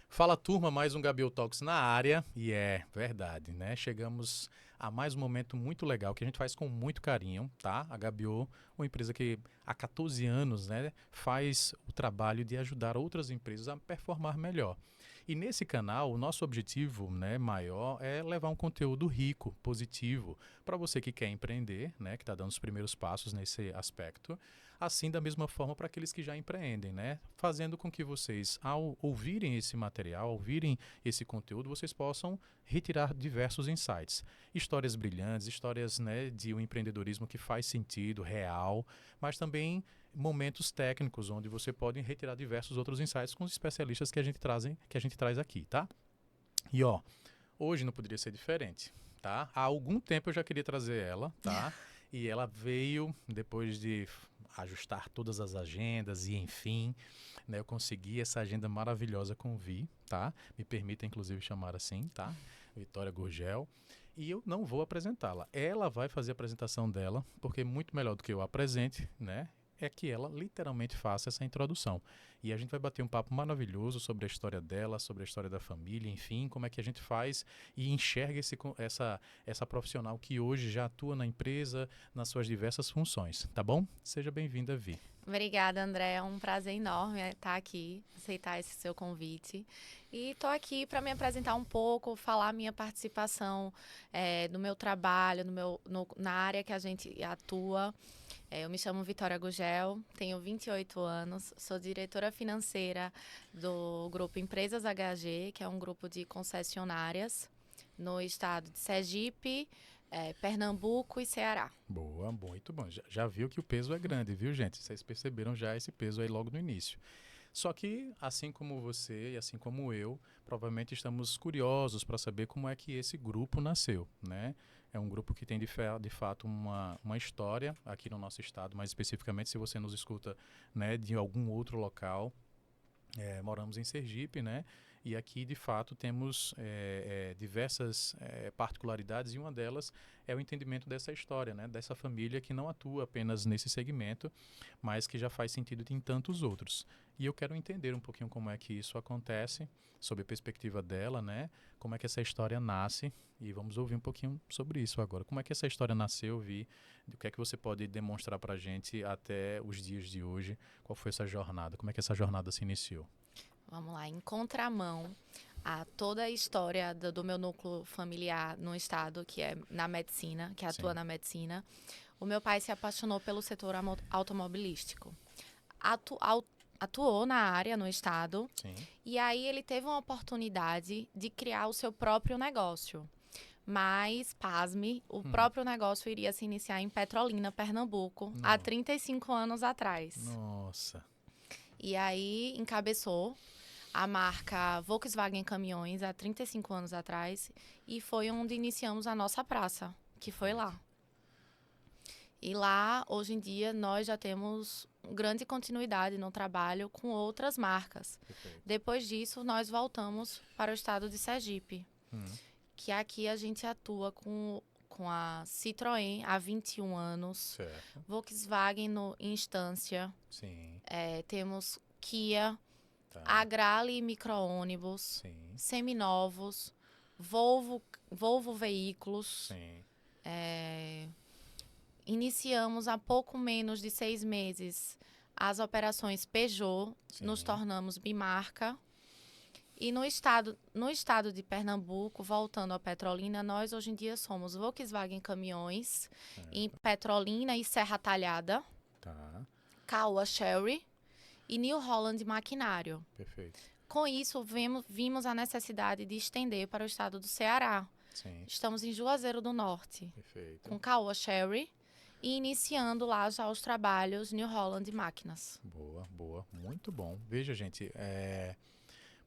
Fala turma, mais um Gabriel Talks na área e é verdade, né? Chegamos a mais um momento muito legal que a gente faz com muito carinho, tá? A Gabiô, uma empresa que há 14 anos, né, faz o trabalho de ajudar outras empresas a performar melhor. E nesse canal, o nosso objetivo, né, maior é levar um conteúdo rico, positivo, para você que quer empreender, né, que está dando os primeiros passos nesse aspecto. Assim, da mesma forma, para aqueles que já empreendem, né? Fazendo com que vocês, ao ouvirem esse material, ouvirem esse conteúdo, vocês possam retirar diversos insights. Histórias brilhantes, histórias, né, de um empreendedorismo que faz sentido, real, mas também momentos técnicos onde você pode retirar diversos outros insights com os especialistas que a gente traz aqui, tá? E ó, hoje não poderia ser diferente, tá? Há algum tempo eu já queria trazer ela, tá? E ela veio depois de ajustar todas as agendas e enfim, né, eu consegui essa agenda maravilhosa com o Vi, tá? Me permita inclusive chamar assim, tá? Vitória Gurgel. E eu não vou apresentá-la. Ela vai fazer a apresentação dela, porque muito melhor do que eu apresente, né? É que ela literalmente faça essa introdução. E a gente vai bater um papo maravilhoso sobre a história dela, sobre a história da família, enfim, como é que a gente faz e enxerga essa profissional que hoje já atua na empresa, nas suas diversas funções, tá bom? Seja bem-vinda, Vi. Obrigada, André. É um prazer enorme estar aqui, aceitar esse seu convite. E estou aqui para me apresentar um pouco, falar minha participação no meu trabalho, na área que a gente atua. Eu me chamo Vitória Gugel, tenho 28 anos, sou diretora financeira do grupo Empresas HG, que é um grupo de concessionárias no estado de Sergipe, Pernambuco e Ceará. Boa, muito bom. Já viu que o peso é grande, viu, gente? Vocês perceberam já esse peso aí logo no início. Só que, assim como você e assim como eu, provavelmente estamos curiosos para saber como é que esse grupo nasceu, né? É um grupo que tem de fato uma história aqui no nosso estado, mais especificamente se você nos escuta, né, de algum outro local. Moramos em Sergipe, né? E aqui, de fato, temos diversas particularidades e uma delas é o entendimento dessa história, né? Dessa família que não atua apenas nesse segmento, mas que já faz sentido em tantos outros. E eu quero entender um pouquinho como é que isso acontece, sob a perspectiva dela, né? Como é que essa história nasce e vamos ouvir um pouquinho sobre isso agora. Como é que essa história nasceu, Vi? O que é que você pode demonstrar para a gente até os dias de hoje? Qual foi essa jornada? Como é que essa jornada se iniciou? Vamos lá, em contramão a toda a história do meu núcleo familiar no estado, que é na medicina, que atua Sim. na medicina, o meu pai se apaixonou pelo setor automobilístico. Atuou na área no estado Sim. e aí ele teve uma oportunidade de criar o seu próprio negócio. Mas, pasme, o próprio negócio iria se iniciar em Petrolina, Pernambuco, há 35 anos atrás. Nossa. E aí encabeçou a marca Volkswagen Caminhões há 35 anos atrás e foi onde iniciamos a nossa praça, que foi lá. E lá, hoje em dia, nós já temos grande continuidade no trabalho com outras marcas. Perfeito. Depois disso, nós voltamos para o estado de Sergipe, que aqui a gente atua com a Citroën há 21 anos, Certo. Volkswagen em Instância, Sim. temos Kia, Tá. Agrale micro-ônibus, Sim. seminovos, Volvo Veículos. Sim. Iniciamos há pouco menos de 6 meses as operações Peugeot, Sim. nos tornamos bimarca. E no estado de Pernambuco, voltando à Petrolina, nós hoje em dia somos Volkswagen Caminhões, em Petrolina e Serra Talhada, Tá. Caoa Chery e New Holland Maquinário. Perfeito. Com isso, vimos a necessidade de estender para o estado do Ceará. Sim. Estamos em Juazeiro do Norte, Perfeito. com Caoa Chery e iniciando lá já os trabalhos New Holland Máquinas. Boa, boa. Muito bom. Veja, gente,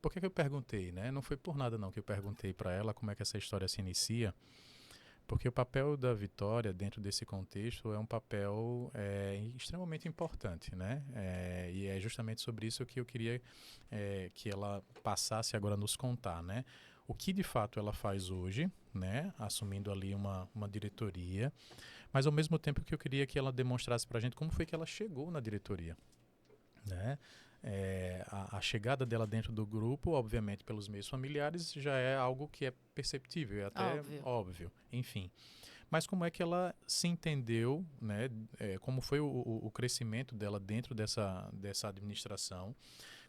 por que eu perguntei, né? Não foi por nada não que eu perguntei para ela como é que essa história se inicia, Porque o papel da Vitória dentro desse contexto é um papel extremamente importante, né? E é justamente sobre isso que eu queria que ela passasse agora a nos contar, né? O que de fato ela faz hoje, né? Assumindo ali uma diretoria, mas ao mesmo tempo que eu queria que ela demonstrasse para a gente como foi que ela chegou na diretoria, né? A chegada dela dentro do grupo, obviamente pelos meios familiares, já é algo que é perceptível, é até Óbvio. óbvio, enfim. Mas como é que ela se entendeu, né? Como foi o crescimento dela dentro dessa administração?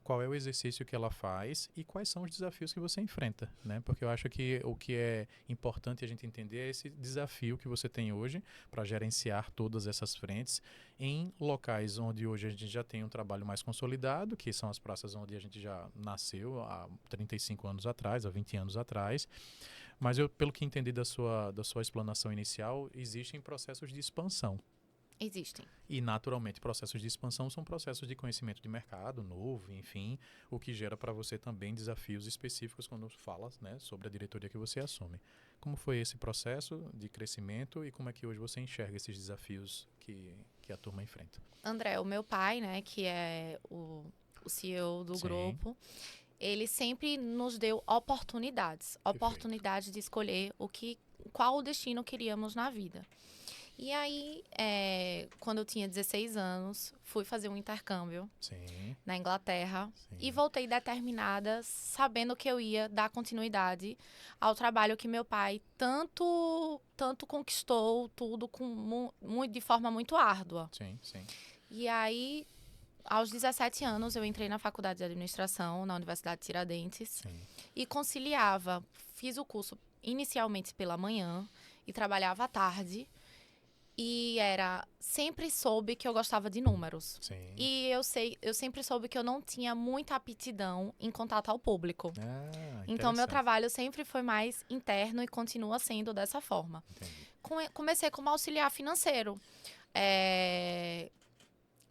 Qual é o exercício que ela faz e quais são os desafios que você enfrenta, né? Porque eu acho que o que é importante a gente entender é esse desafio que você tem hoje para gerenciar todas essas frentes em locais onde hoje a gente já tem um trabalho mais consolidado, que são as praças onde a gente já nasceu há 35 anos atrás, há 20 anos atrás. Mas eu, pelo que entendi da sua explanação inicial, existem processos de expansão. Existem. E, naturalmente, processos de expansão são processos de conhecimento de mercado novo, enfim, o que gera para você também desafios específicos quando fala, né, sobre a diretoria que você assume. Como foi esse processo de crescimento e como é que hoje você enxerga esses desafios que a turma enfrenta? André, o meu pai, né, que é o CEO do Sim, grupo, ele sempre nos deu oportunidades. perfeito. Oportunidade de escolher qual o destino queríamos na vida. E aí, quando eu tinha 16 anos, fui fazer um intercâmbio Sim, na Inglaterra e sim, voltei determinada, sabendo que eu ia dar continuidade ao trabalho que meu pai tanto conquistou, tudo de forma muito árdua. sim, sim, E aí, aos 17 anos, eu entrei na faculdade de administração na Universidade de Tiradentes sim, e conciliava. Fiz o curso inicialmente pela manhã e trabalhava à tarde. E sempre soube que eu gostava de números. sim. E eu sempre soube que eu não tinha muita aptidão em contato ao público. Ah, Então, meu interessante. trabalho sempre foi mais interno e continua sendo dessa forma. Entendi. Comecei como auxiliar financeiro,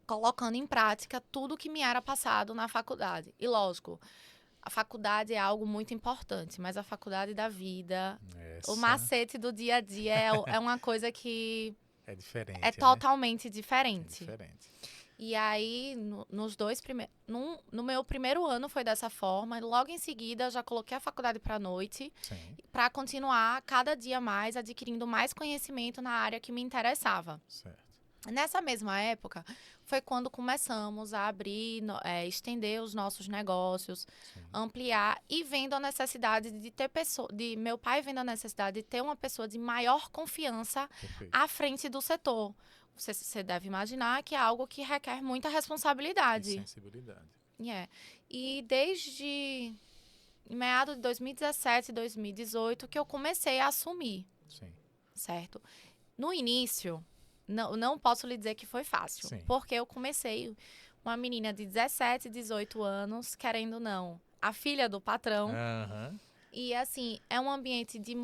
colocando em prática tudo que me era passado na faculdade. E, lógico, a faculdade é algo muito importante, mas a faculdade da vida, o Essa macete do dia a dia é uma coisa que é é diferente, né? totalmente É diferente. diferente. E aí, nos dois primeiros. No meu primeiro ano foi dessa forma, e logo em seguida já coloquei a faculdade para a noite, Sim, para continuar cada dia mais adquirindo mais conhecimento na área que me interessava. certo. Nessa mesma época, foi quando começamos a abrir, estender os nossos negócios, Sim, ampliar e vendo a necessidade de ter pessoa, de meu pai vendo a necessidade de ter uma pessoa de maior confiança perfeito. à frente do setor. Você deve imaginar que é algo que requer muita E responsabilidade. sensibilidade. E desde meados de 2017, 2018, que eu comecei a assumir, Sim, certo? No início, não posso lhe dizer que foi fácil, sim. porque eu comecei uma menina de 17, 18 anos, querendo ou não, a filha do patrão. Aham. E assim, é um ambiente de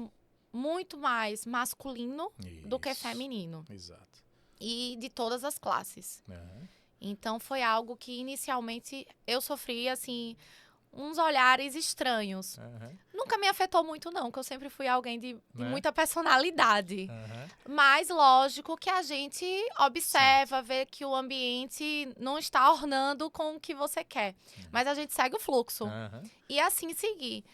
muito mais masculino do que Isso. feminino. Exato. E de todas as classes. Aham. Então foi algo que inicialmente eu sofri, assim, uns olhares estranhos. Aham. Nunca me afetou muito, não, que eu sempre fui alguém de Né? muita personalidade. Aham. Mas, lógico que a gente Sente. observa, vê que o ambiente não está ornando com o que você quer. Mas a gente segue o fluxo. Aham. E assim seguir.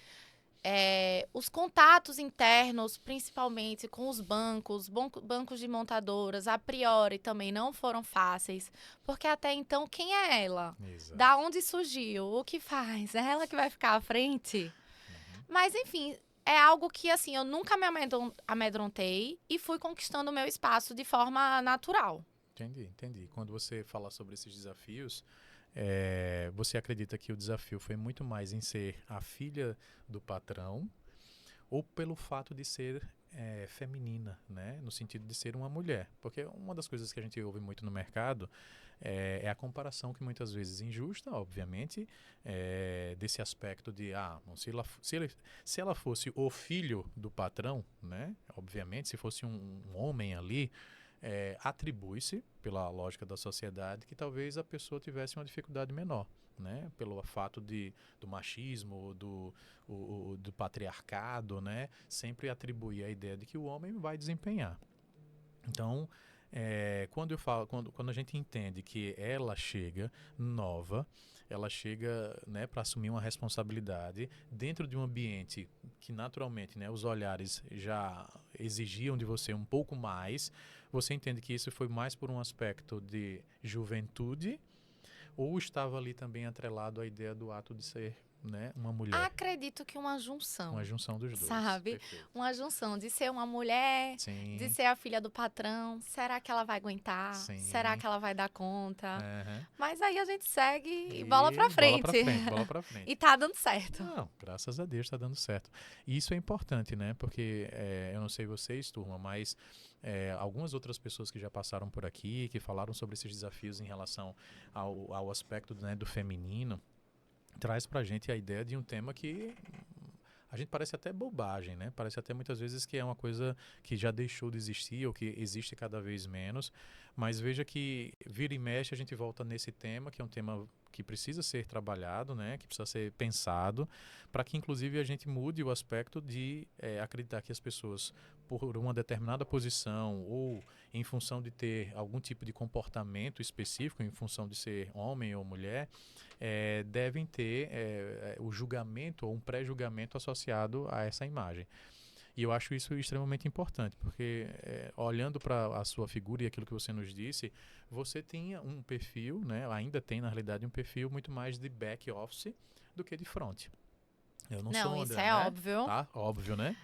Os contatos internos, principalmente com os bancos de montadoras, a priori também não foram fáceis, porque até então, quem é ela? Exato. Da onde surgiu? O que faz? É ela que vai ficar à frente? Uhum. Mas, enfim, é algo que, assim, eu nunca me amedrontei e fui conquistando o meu espaço de forma natural. Entendi, entendi. Quando você fala sobre esses desafios, você acredita que o desafio foi muito mais em ser a filha do patrão ou pelo fato de ser feminina, né? No sentido de ser uma mulher? Porque uma das coisas que a gente ouve muito no mercado é a comparação que muitas vezes injusta, obviamente, desse aspecto de, bom, se ela fosse o filho do patrão, né? Obviamente, se fosse um homem ali, atribui-se, pela lógica da sociedade, que talvez a pessoa tivesse uma dificuldade menor, né? Pelo fato do machismo, do patriarcado, né? Sempre atribuir a ideia de que o homem vai desempenhar. Então, quando a gente entende que ela chega nova, ela chega, né, para assumir uma responsabilidade dentro de um ambiente que naturalmente, né, os olhares já exigiam de você um pouco mais, você entende que isso foi mais por um aspecto de juventude ou estava ali também atrelado à ideia do ato de ser, né, uma mulher? Acredito que uma junção. Uma junção dos dois. Sabe? Perfeito. Uma junção de ser uma mulher, de Sim, ser a filha do patrão. Será que ela vai aguentar? Será sim. que ela vai dar conta? Aham. Mas aí a gente segue e bola E pra bola pra frente. frente, bola pra frente. E tá dando certo. Não, graças a Deus está dando certo. E isso é importante, né? Porque eu não sei vocês, turma, mas algumas outras pessoas que já passaram por aqui, que falaram sobre esses desafios em relação ao aspecto, né, do feminino, traz pra gente a ideia de um tema que a gente parece até bobagem, né? Parece até muitas vezes que é uma coisa que já deixou de existir ou que existe cada vez menos. Mas veja que vira e mexe a gente volta nesse tema, que é um tema que precisa ser trabalhado, né? Que precisa ser pensado, para que inclusive a gente mude o aspecto de acreditar que as pessoas, por uma determinada posição ou em função de ter algum tipo de comportamento específico, em função de ser homem ou mulher, devem ter o julgamento ou um pré-julgamento associado a essa imagem. E eu acho isso extremamente importante, porque olhando para a sua figura e aquilo que você nos disse, você tinha um perfil, né, ainda tem na realidade um perfil muito mais de back office do que de front. Eu não sou Não, isso André, é né? óbvio. Tá? Óbvio, né?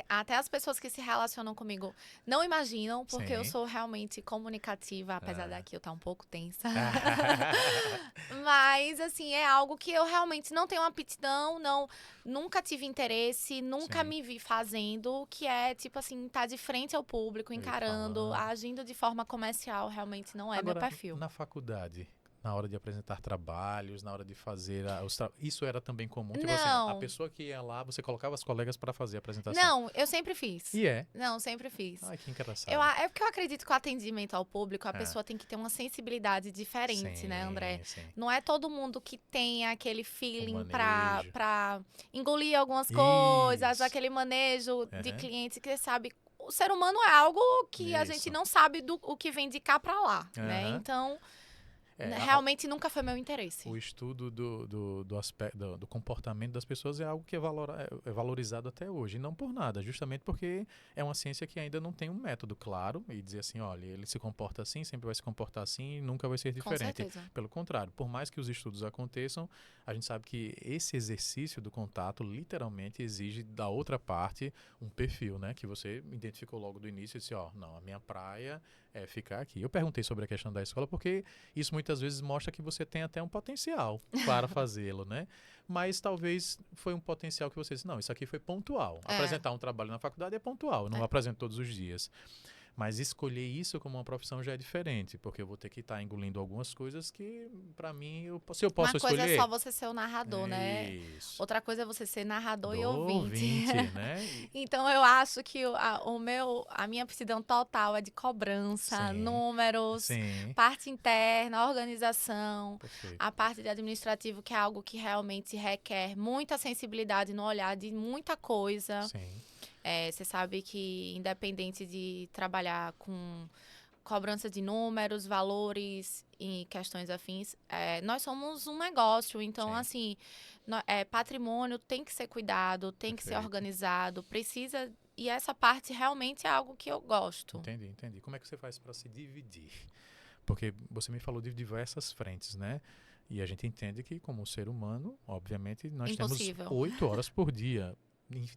Até as pessoas que se relacionam comigo não imaginam, porque eu Sim. sou realmente comunicativa, apesar Ah. daqui eu estar um pouco tensa. Mas, assim, é algo que eu realmente não tenho aptidão, nunca tive interesse, nunca Sim. me vi fazendo, que é, tipo assim, estar de frente ao público, E encarando, falando. agindo de forma comercial, realmente não é meu Agora, perfil. na faculdade, na hora de apresentar trabalhos, na hora de fazer isso era também comum? Tipo assim, a Não, pessoa que ia lá, você colocava as colegas para fazer a apresentação. não, eu sempre fiz. E é. Não, sempre fiz. Ai, que engraçado. É porque eu acredito que o atendimento ao público, a Ah, pessoa tem que ter uma sensibilidade diferente, né, André? sim, sim. Não é todo mundo que tem aquele O feeling manejo. pra engolir algumas coisas, Isso. aquele manejo de Aham. cliente que sabe. O ser humano é algo que a gente Isso. não sabe o que vem de cá pra lá, né? Aham. Então, É, realmente nunca foi meu interesse. o estudo do aspecto do comportamento das pessoas é algo que é valorizado até hoje, e não por nada, justamente porque é uma ciência que ainda não tem um método claro e dizer assim, olha, ele se comporta assim, sempre vai se comportar assim e nunca vai ser Com diferente. certeza. Pelo contrário, por mais que os estudos aconteçam, a gente sabe que esse exercício do contato literalmente exige da outra parte um perfil, né, que você identificou logo do início e disse, ó, não, a minha praia é ficar aqui. Eu perguntei sobre a questão da escola porque isso muitas vezes mostra que você tem até um potencial para fazê-lo, né? Mas talvez foi um potencial que você disse, não, isso aqui foi pontual. É, Apresentar um trabalho na faculdade é pontual, eu não é. apresento todos os dias. Mas escolher isso como uma profissão já é diferente, porque eu vou ter que estar engolindo algumas coisas que, para mim, se eu posso Uma coisa é escolher... só você ser o narrador, né? Isso. Outra coisa é você ser narrador Do e ouvinte. ouvinte, né? Então eu acho que a minha aptidão total é de cobrança, Sim, números, sim, parte interna, organização, perfeito. a parte de administrativo, que é algo que realmente requer muita sensibilidade no olhar de muita coisa. Sim, Você sabe que independente de trabalhar com cobrança de números, valores e questões afins, nós somos um negócio, então sim, assim, patrimônio tem que ser cuidado, tem que ser perfeito. organizado, precisa, e essa parte realmente é algo que eu gosto. Entendi, entendi. Como é que você faz para se dividir? Porque você me falou de diversas frentes, né? E a gente entende que, como ser humano, obviamente, nós temos Impossível. 8 horas por dia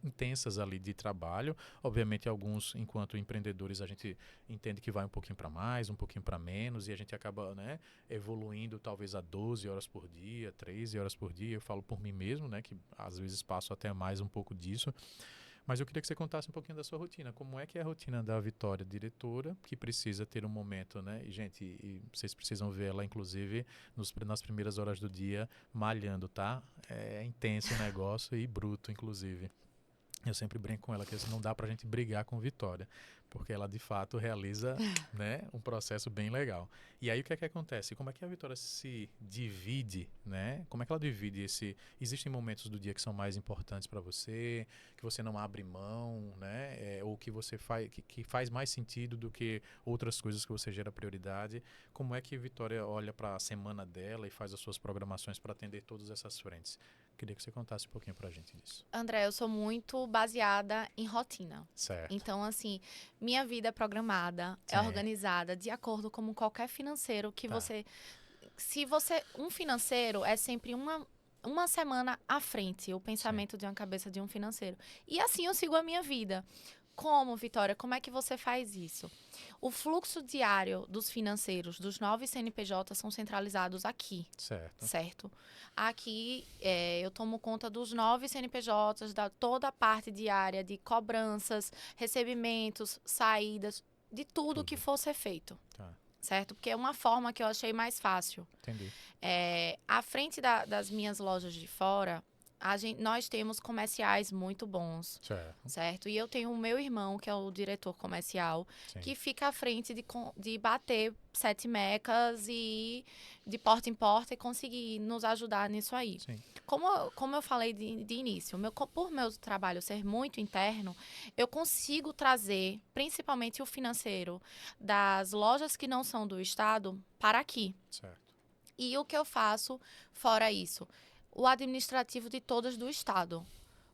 intensas ali de trabalho. Obviamente, alguns, enquanto empreendedores, a gente entende que vai um pouquinho para mais, um pouquinho para menos, e a gente acaba, né, evoluindo talvez a 12 horas por dia, 13 horas por dia. Eu falo por mim mesmo, né, que às vezes passo até mais um pouco disso. Mas eu queria que você contasse um pouquinho da sua rotina. Como é que é a rotina da Vitória, diretora, que precisa ter um momento, né? E, gente, vocês precisam ver ela, inclusive, nas primeiras horas do dia, malhando, tá? É intenso o negócio e bruto, inclusive. Eu sempre brinco com ela que não dá pra gente brigar com Vitória. Porque ela, de fato, realiza, né, um processo bem legal. E aí, o que é que acontece? Como é que a Vitória se divide, né? Como é que ela divide esse... Existem momentos do dia que são mais importantes para você, que você não abre mão, né? Ou que você faz, que faz mais sentido do que outras coisas que você gera prioridade. Como é que a Vitória olha para a semana dela e faz as suas programações para atender todas essas frentes? Queria que você contasse um pouquinho pra gente disso. André, eu sou muito baseada em rotina. Certo. Então, assim, minha vida é programada, é Sim. organizada, de acordo com qualquer financeiro que Tá. você... Se você... Um financeiro é sempre uma semana à frente, o Sim. pensamento de uma cabeça de um financeiro. E assim eu sigo a minha vida. Como, Vitória? Como é que você faz isso? O fluxo diário dos financeiros dos 9 CNPJ são centralizados aqui, Certo. certo? Aqui eu tomo conta dos 9 CNPJs, da toda a parte diária de cobranças, recebimentos, saídas, de tudo que for ser feito, Tá. certo? Porque é uma forma que eu achei mais fácil. Entendi. À frente das minhas lojas de fora, nós temos comerciais muito bons, Certo. certo? E eu tenho o meu irmão, que é o diretor comercial, Sim. que fica à frente de bater 7 mecas e de porta em porta e conseguir nos ajudar nisso aí. Sim. Como eu falei de início, por meu trabalho ser muito interno, eu consigo trazer, principalmente o financeiro, das lojas que não são do estado para aqui. Certo. E o que eu faço fora isso? O administrativo de todas do estado.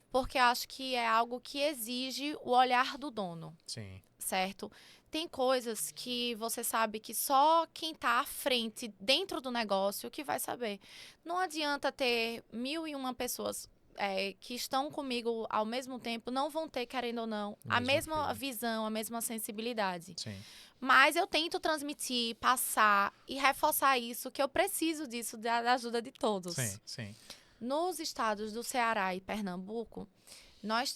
Porque eu acho que é algo que exige o olhar do dono, Sim. certo? Tem coisas que você sabe que só quem está à frente dentro do negócio que vai saber. Não adianta ter 1.001 pessoas que estão comigo ao mesmo tempo, não vão ter, querendo ou não, a Mesmo mesma feeling. visão, a mesma sensibilidade. Sim. Mas eu tento transmitir, passar e reforçar isso, que eu preciso disso, da ajuda de todos. Sim. Sim. Nos estados do Ceará e Pernambuco, nós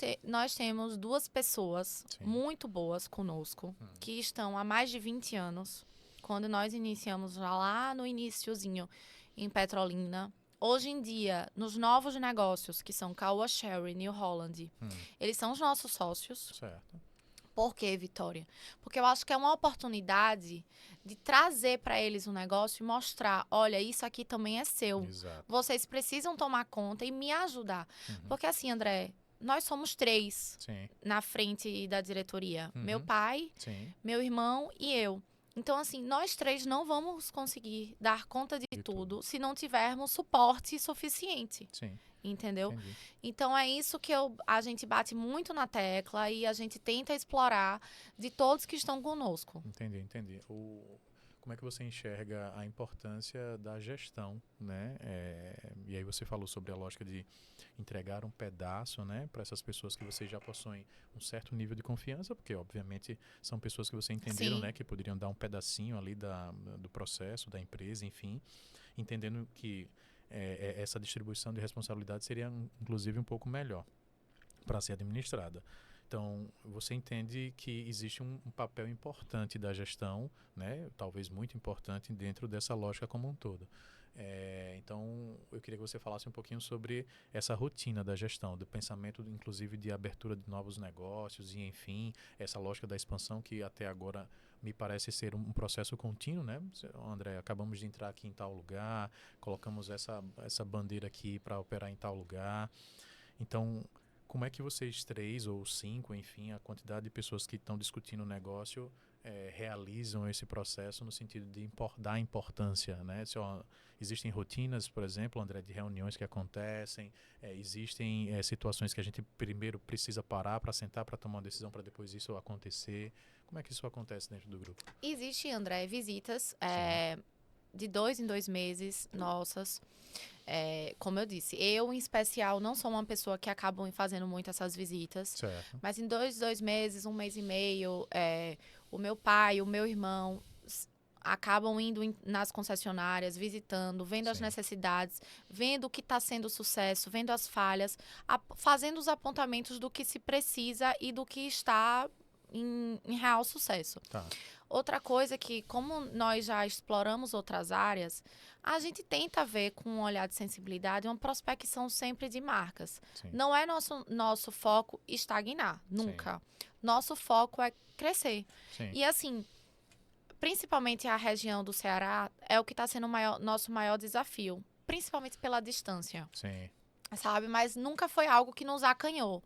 temos 2 pessoas Sim. muito boas conosco, que estão há mais de 20 anos. Quando nós iniciamos já lá no iniciozinho em Petrolina. Hoje em dia, nos novos negócios, que são Caoa Sherry, New Holland, eles são os nossos sócios. Certo. Por quê, Vitória? Porque eu acho que é uma oportunidade de trazer para eles um negócio e mostrar, olha, isso aqui também é seu. Exato. Vocês precisam tomar conta e me ajudar. Porque assim, André, nós somos 3 Sim. na frente da diretoria. Uhum. Meu pai, Sim. meu irmão e eu. Então, assim, nós 3 não vamos conseguir dar conta de tudo se não tivermos suporte suficiente. Sim. Entendeu? Entendi. Então, é isso que a gente bate muito na tecla e a gente tenta explorar de todos que estão conosco. Entendi. Como é que você enxerga a importância da gestão, né? E aí você falou sobre a lógica de entregar um pedaço, né, para essas pessoas que vocês já possuem um certo nível de confiança, porque obviamente são pessoas que você entenderam, Sim. né, que poderiam dar um pedacinho ali do processo, da empresa, enfim, entendendo que essa distribuição de responsabilidade seria inclusive um pouco melhor para ser administrada. Então, você entende que existe um papel importante da gestão, né, talvez muito importante dentro dessa lógica como um todo. Então, eu queria que você falasse um pouquinho sobre essa rotina da gestão, do pensamento, inclusive, de abertura de novos negócios e, enfim, essa lógica da expansão que até agora me parece ser um processo contínuo, né? André, acabamos de entrar aqui em tal lugar, colocamos essa bandeira aqui para operar em tal lugar. Então, como é que vocês 3 ou 5, enfim, a quantidade de pessoas que estão discutindo o negócio realizam esse processo no sentido de dar importância, né? Existem rotinas, por exemplo, André, de reuniões que acontecem, existem situações que a gente primeiro precisa parar para sentar para tomar uma decisão para depois isso acontecer. Como é que isso acontece dentro do grupo? Existe, André, visitas de 2 em 2 meses nossas. Como eu disse, eu, em especial, não sou uma pessoa que acabam fazendo muito essas visitas. Certo. Mas em 2 meses, 1 mês e meio, o meu pai, o meu irmão acabam indo nas concessionárias, visitando, vendo as Sim. necessidades, vendo o que está sendo sucesso, vendo as falhas, fazendo os apontamentos do que se precisa e do que está em real sucesso. Tá. Outra coisa é que, como nós já exploramos outras áreas, a gente tenta ver com um olhar de sensibilidade uma prospecção sempre de marcas. Sim. Não é nosso foco estagnar, nunca. Nosso foco é crescer. Sim. E assim, principalmente a região do Ceará é o que está sendo nosso maior desafio. Principalmente pela distância, Sim. sabe? Mas nunca foi algo que nos acanhou.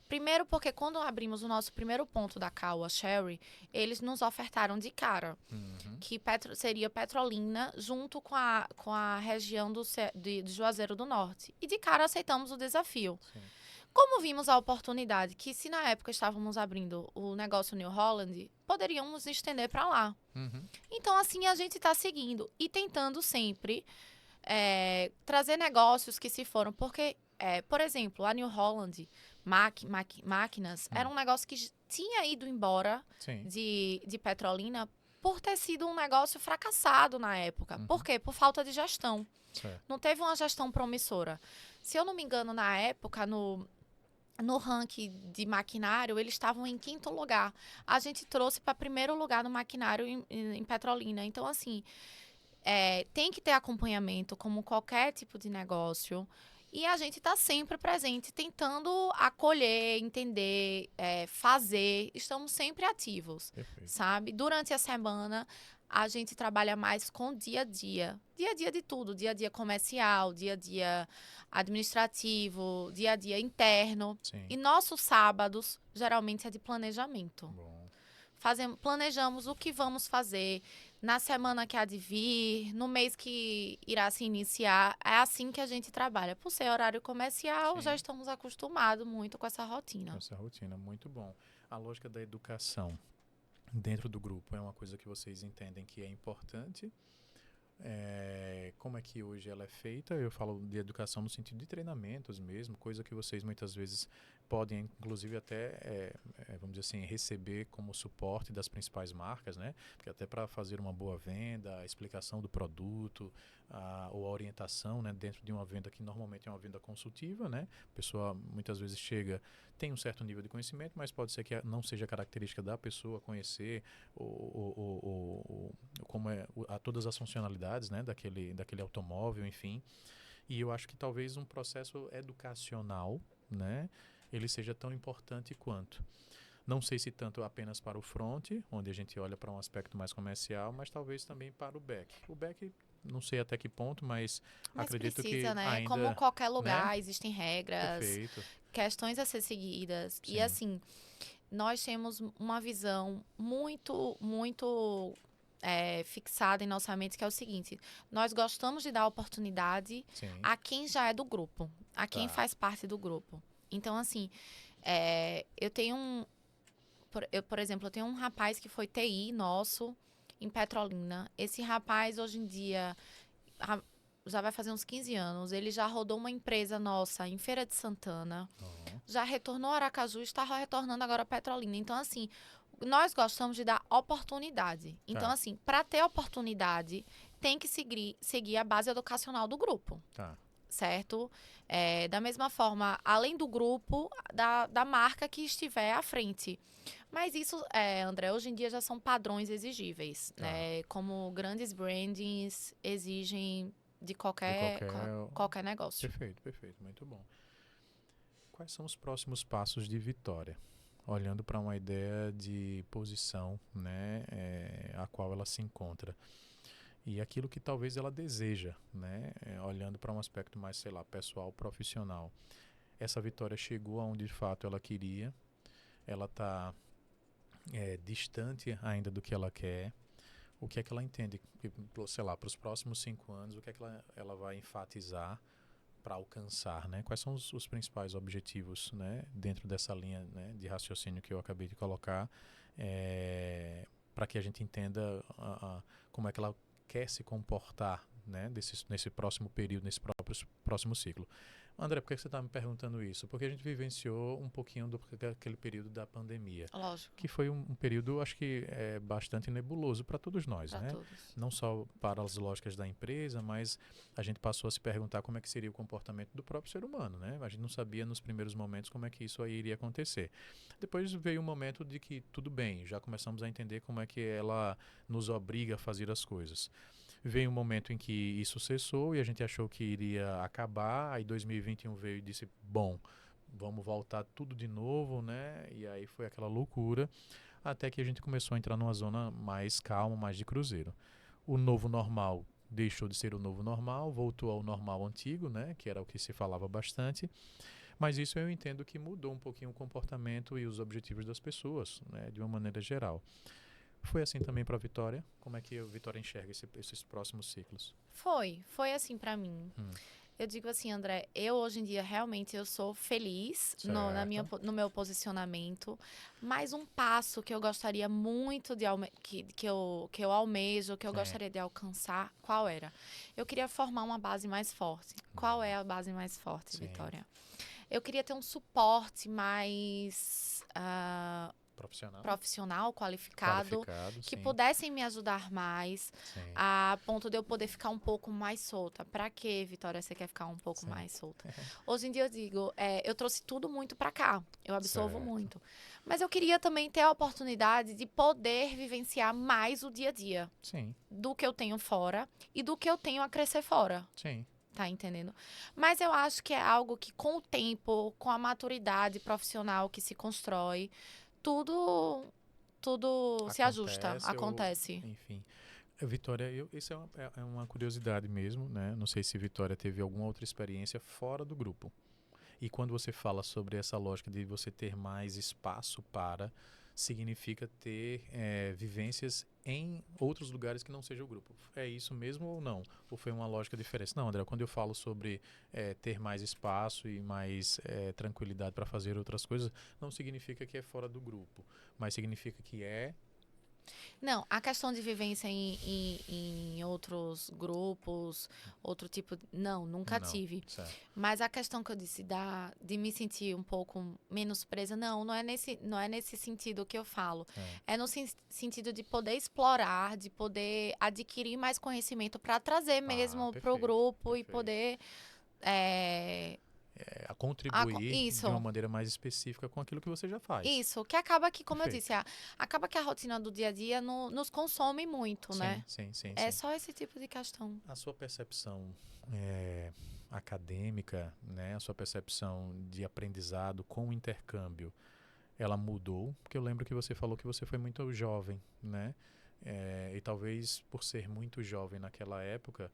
Primeiro porque quando abrimos o nosso primeiro ponto da Caoa Sherry, eles nos ofertaram de cara que seria Petrolina junto com a região de Juazeiro do Norte. E de cara aceitamos o desafio. Sim. Como vimos a oportunidade que se na época estávamos abrindo o negócio New Holland, poderíamos estender para lá. Então assim a gente está seguindo e tentando sempre trazer negócios que se foram. Porque, por exemplo, a New Holland máquinas era um negócio que tinha ido embora de Petrolina por ter sido um negócio fracassado na época. Por quê? Por falta de gestão. Certo. Não teve uma gestão promissora. Se eu não me engano, na época, no ranking de maquinário, eles estavam em 5º lugar. A gente trouxe para 1º lugar no maquinário em Petrolina. Então, assim, tem que ter acompanhamento, como qualquer tipo de negócio. E a gente está sempre presente, tentando acolher, entender, fazer. Estamos sempre ativos, sabe? Durante a semana, a gente trabalha mais com dia a dia. Dia a dia de tudo. Dia a dia comercial, dia a dia administrativo, dia a dia interno. Sim. E nossos sábados, geralmente, é de planejamento. Bom. Planejamos o que vamos fazer na semana que há de vir, no mês que irá se iniciar. É assim que a gente trabalha. Por ser horário comercial, já estamos acostumados muito com essa rotina. Essa rotina, muito bom. A lógica da educação dentro do grupo é uma coisa que vocês entendem que é importante. Como é que hoje ela é feita? Eu falo de educação no sentido de treinamentos mesmo, coisa que vocês muitas vezes podem, inclusive, até, vamos dizer assim, receber como suporte das principais marcas, né? Porque até para fazer uma boa venda, a explicação do produto, ou a orientação, né? Dentro de uma venda que normalmente é uma venda consultiva, né? A pessoa muitas vezes chega, tem um certo nível de conhecimento, mas pode ser que não seja característica da pessoa conhecer como todas as funcionalidades, né? daquele automóvel, enfim. E eu acho que talvez um processo educacional, né? Ele seja tão importante quanto. Não sei se tanto apenas para o front, onde a gente olha para um aspecto mais comercial, mas talvez também para o back. O back, não sei até que ponto, mas acredito precisa, que né? ainda... Como qualquer lugar, né? existem regras, Perfeito. questões a ser seguidas. Sim. E assim, nós temos uma visão muito, muito fixada em nossa mente, que é o seguinte: nós gostamos de dar oportunidade a quem já é do grupo, a quem faz parte do grupo. Então, assim, eu tenho por exemplo, eu tenho um rapaz que foi TI nosso em Petrolina. Esse rapaz, hoje em dia, já vai fazer uns 15 anos. Ele já rodou uma empresa nossa em Feira de Santana. Já retornou a Aracaju e está retornando agora a Petrolina. Então, assim, nós gostamos de dar oportunidade. Então, assim, para ter oportunidade, tem que seguir a base educacional do grupo. Certo? Da mesma forma, além do grupo, da marca que estiver à frente. Mas isso, André, hoje em dia já são padrões exigíveis, né? Como grandes brandings exigem de qualquer negócio. Perfeito, muito bom. Quais são os próximos passos de Vitória? Olhando para uma ideia de posição, né, a qual ela se encontra. E aquilo que talvez ela deseja, né, olhando para um aspecto mais, sei lá, pessoal, profissional. Essa Vitória chegou aonde de fato ela queria, ela está distante ainda do que ela quer. O que é que ela entende, sei lá, para os próximos 5 anos, o que é que ela vai enfatizar para alcançar, né? Quais são os principais objetivos, né, dentro dessa linha, né, de raciocínio que eu acabei de colocar, para que a gente entenda como é que ela quer se comportar, né, nesse próximo período, nesse próximo ciclo. André, por que você está me perguntando isso? Porque a gente vivenciou um pouquinho daquele período da pandemia, Lógico, que foi um período, acho que bastante nebuloso para todos nós, para né? todos. Não só para as lógicas da empresa, mas a gente passou a se perguntar como é que seria o comportamento do próprio ser humano, né? A gente não sabia nos primeiros momentos como é que isso aí iria acontecer. Depois veio um momento de que tudo bem, já começamos a entender como é que ela nos obriga a fazer as coisas. Veio um momento em que isso cessou e a gente achou que iria acabar. Aí 2021 veio e disse: bom, vamos voltar tudo de novo, né? E aí foi aquela loucura, até que a gente começou a entrar numa zona mais calma, mais de cruzeiro. O novo normal deixou de ser o novo normal, voltou ao normal antigo, né? Que era o que se falava bastante. Mas isso eu entendo que mudou um pouquinho o comportamento e os objetivos das pessoas, né? De uma maneira geral. Foi assim também para a Vitória? Como é que a Vitória enxerga esses próximos ciclos? Foi assim para mim. Hum, Eu digo assim, André, eu hoje em dia realmente eu sou feliz certo. no meu posicionamento, mas um passo que eu gostaria muito que eu almejo, que eu Sim. gostaria de alcançar, qual era? Eu queria formar uma base mais forte. Qual é Boa. a base mais forte, Sim. Vitória? Eu queria ter um suporte mais Profissional? profissional, qualificado, Qualificado, que sim. pudessem me ajudar mais, Sim. a ponto de eu poder ficar um pouco mais solta. Pra quê, Vitória, você quer ficar um pouco Sim. mais solta? Hoje em dia eu digo, eu trouxe tudo muito pra cá, eu absorvo Certo. muito. Mas eu queria também ter a oportunidade de poder vivenciar mais o dia a dia Sim. do que eu tenho fora e do que eu tenho a crescer fora. Sim. Tá entendendo? Mas eu acho que é algo que, com o tempo, com a maturidade profissional que se constrói, tudo, tudo se ajusta, Acontece ou, acontece. enfim. Vitória, isso é uma curiosidade mesmo, né? Não sei se Vitória teve alguma outra experiência fora do grupo. E quando você fala sobre essa lógica de você ter mais espaço para, significa ter vivências em outros lugares que não seja o grupo. É isso mesmo ou não? Ou foi uma lógica diferente? Não, André, quando eu falo sobre ter mais espaço e mais tranquilidade para fazer outras coisas, não significa que é fora do grupo, mas significa que é. Não, a questão de vivência em outros grupos, outro tipo. Não, nunca Não, tive. certo. Mas a questão que eu disse de me sentir um pouco menos presa, não é nesse sentido que eu falo. É. É no sentido de poder explorar, de poder adquirir mais conhecimento para trazer Ah, mesmo para o perfeito, grupo e perfeito. poder. É, A contribuir de uma isso. maneira mais específica com aquilo que você já faz. Isso, que acaba que, como eu Perfeito. disse, acaba que a rotina do dia a dia nos consome muito, Sim, né? sim, sim, É sim. só esse tipo de questão. A sua percepção acadêmica, né, a sua percepção de aprendizado com o intercâmbio, ela mudou? Porque eu lembro que você falou que você foi muito jovem, né? E talvez por ser muito jovem naquela época,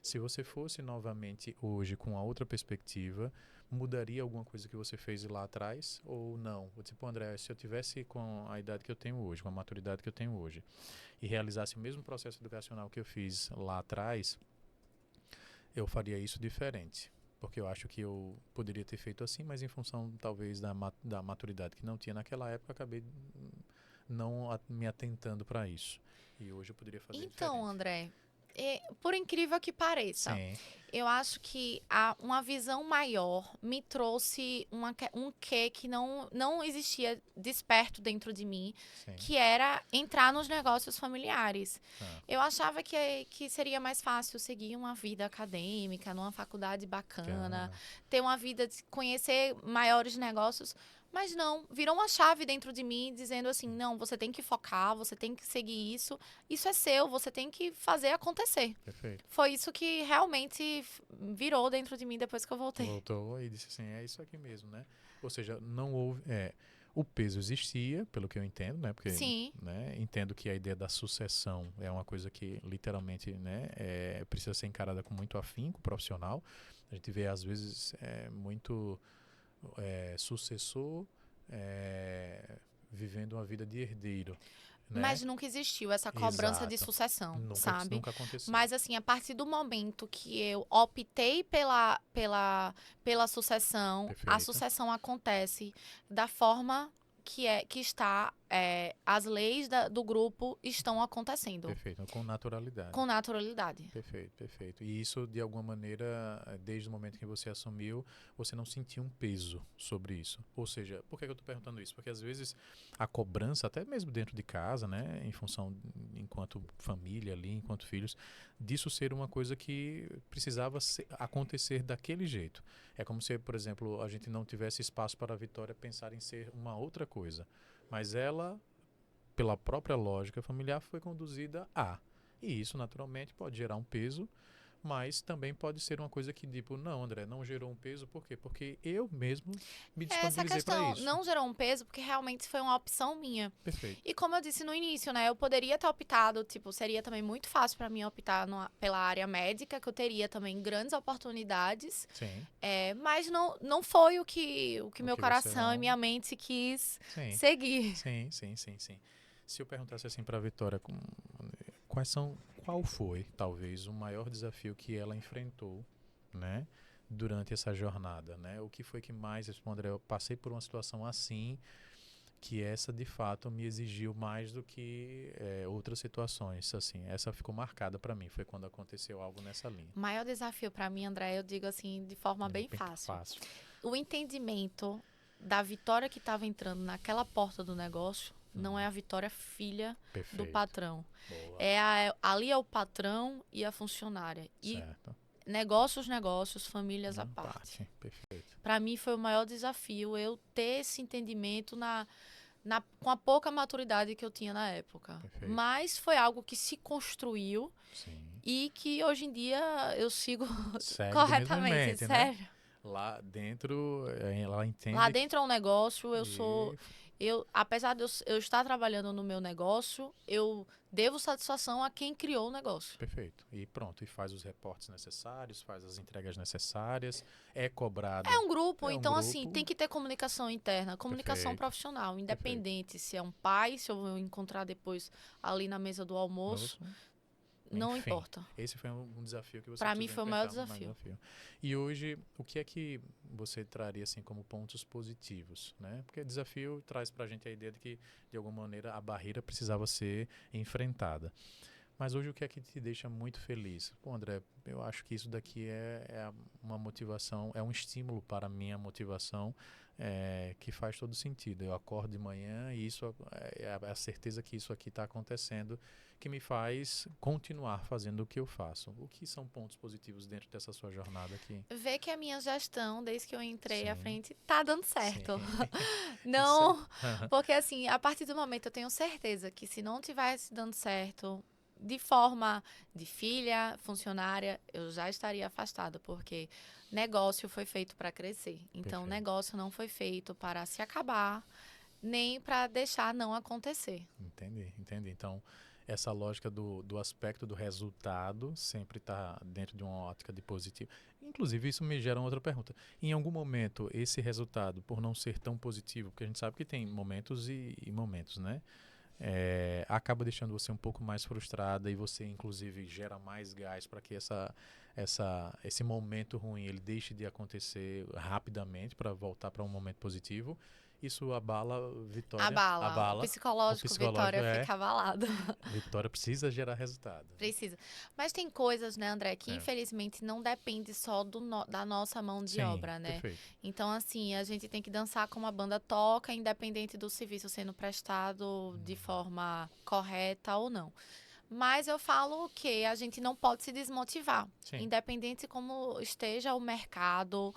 se você fosse novamente hoje com a outra perspectiva, mudaria alguma coisa que você fez lá atrás ou não? Tipo, André, se eu tivesse com a idade que eu tenho hoje, com a maturidade que eu tenho hoje, e realizasse o mesmo processo educacional que eu fiz lá atrás, eu faria isso diferente. Porque eu acho que eu poderia ter feito assim, mas em função talvez da maturidade que não tinha naquela época, acabei não me atentando para isso. E hoje eu poderia fazer Então, diferente. André, por incrível que pareça, Sim, eu acho que uma visão maior me trouxe um quê que não existia desperto dentro de mim, sim. que era entrar nos negócios familiares. Ah, Eu achava que seria mais fácil seguir uma vida acadêmica, numa faculdade bacana, bacana. ter uma vida de conhecer maiores negócios. Mas não, virou uma chave dentro de mim dizendo assim: não, você tem que focar, você tem que seguir isso, isso é seu, você tem que fazer acontecer. Perfeito. Foi isso que realmente virou dentro de mim depois que eu voltei. Voltou e disse assim, é isso aqui mesmo, né? Ou seja, não houve... o peso existia, pelo que eu entendo, né? Porque Sim. né, entendo que a ideia da sucessão é uma coisa que literalmente né, precisa ser encarada com muito afinco profissional. A gente vê, às vezes, muito sucessor vivendo uma vida de herdeiro, né? Mas nunca existiu essa cobrança de Exato. sucessão, Nunca, sabe? nunca aconteceu. Mas assim, a partir do momento que eu optei pela sucessão, a Perfeito. sucessão acontece da forma que está as leis do grupo estão acontecendo Perfeito, com naturalidade. com naturalidade. Perfeito, perfeito. E isso, de alguma maneira, desde o momento que você assumiu, você não sentiu um peso sobre isso. Ou seja, por que eu estou perguntando isso? Porque às vezes a cobrança, até mesmo dentro de casa, né, em função, enquanto família ali, enquanto filhos, disso ser uma coisa que precisava acontecer daquele jeito. É como se, por exemplo, a gente não tivesse espaço para a Vitória pensar em ser uma outra coisa. Mas ela, pela própria lógica familiar, foi conduzida a. E isso, naturalmente, pode gerar um peso, mas também pode ser uma coisa que, tipo, não, André, não gerou um peso, por quê? Porque eu mesmo me Essa disponibilizei para questão isso. não gerou um peso porque realmente foi uma opção minha. Perfeito. E como eu disse no início, né, eu poderia ter optado, tipo, seria também muito fácil para mim optar pela área médica, que eu teria também grandes oportunidades, Sim. mas não foi o que meu que você coração e não... minha mente quis Sim. seguir. Sim, sim, sim, sim. Se eu perguntasse assim para a Vitória, qual foi, talvez, o maior desafio que ela enfrentou, né, durante essa jornada, né? O que foi que mais respondeu? Eu passei por uma situação assim, que essa de fato me exigiu mais do que outras situações, assim. Essa ficou marcada para mim, foi quando aconteceu algo nessa linha. O maior desafio para mim, André, eu digo assim, de forma bem fácil. O entendimento da Vitória que estava entrando naquela porta do negócio não é a Vitória filha Perfeito. do patrão. Boa. Ali é o patrão e a funcionária. Certo. E negócios, famílias à parte. Perfeito. Para mim foi o maior desafio eu ter esse entendimento com a pouca maturidade que eu tinha na época. Perfeito. Mas foi algo que se construiu. Sim. E que hoje em dia eu sigo Corretamente, corretamente, sério. Né? Lá dentro, ela entende. Lá dentro é um negócio, apesar de eu estar trabalhando no meu negócio, eu devo satisfação a quem criou o negócio. Perfeito. E pronto, e faz os reportes necessários, faz as entregas necessárias, é cobrado. É um grupo, então assim, tem que ter comunicação interna, comunicação profissional, independente se é um pai, se eu vou encontrar depois ali na mesa do almoço. Não Enfim, importa. Esse foi um desafio que você Para mim foi o maior desafio. E hoje, o que é que você traria assim como pontos positivos, né? Porque desafio traz pra gente a ideia de que, de alguma maneira, a barreira precisava ser enfrentada. Mas hoje o que é que te deixa muito feliz? Pô, André, eu acho que isso daqui é uma motivação, é um estímulo para a minha motivação, que faz todo sentido. Eu acordo de manhã e isso é a certeza que isso aqui está acontecendo, que me faz continuar fazendo o que eu faço. O que são pontos positivos dentro dessa sua jornada aqui? Ver que a minha gestão, desde que eu entrei à Sim. frente, tá dando certo. Sim. Não, porque assim, a partir do momento eu tenho certeza que se não tivesse dando certo de forma de filha, funcionária, eu já estaria afastada, porque negócio foi feito para crescer. Então, negócio não foi feito para se acabar, nem para deixar não acontecer. Entendi. Então, essa lógica do aspecto do resultado sempre está dentro de uma ótica de positivo. Inclusive, isso me gera uma outra pergunta. Em algum momento, esse resultado, por não ser tão positivo, porque a gente sabe que tem momentos e momentos, né? Acaba deixando você um pouco mais frustrada e você, inclusive, gera mais gás para que esse momento ruim ele deixe de acontecer rapidamente para voltar para um momento positivo. Isso abala a Vitória. Abala. O psicológico Vitória fica abalado. Vitória precisa gerar resultado. Precisa. Mas tem coisas, né, André, que infelizmente não depende só da nossa mão de obra, né? Perfeito. Então, assim, a gente tem que dançar como a banda toca, independente do serviço sendo prestado de forma correta ou não. Mas eu falo que a gente não pode se desmotivar. Sim. Independente como esteja o mercado,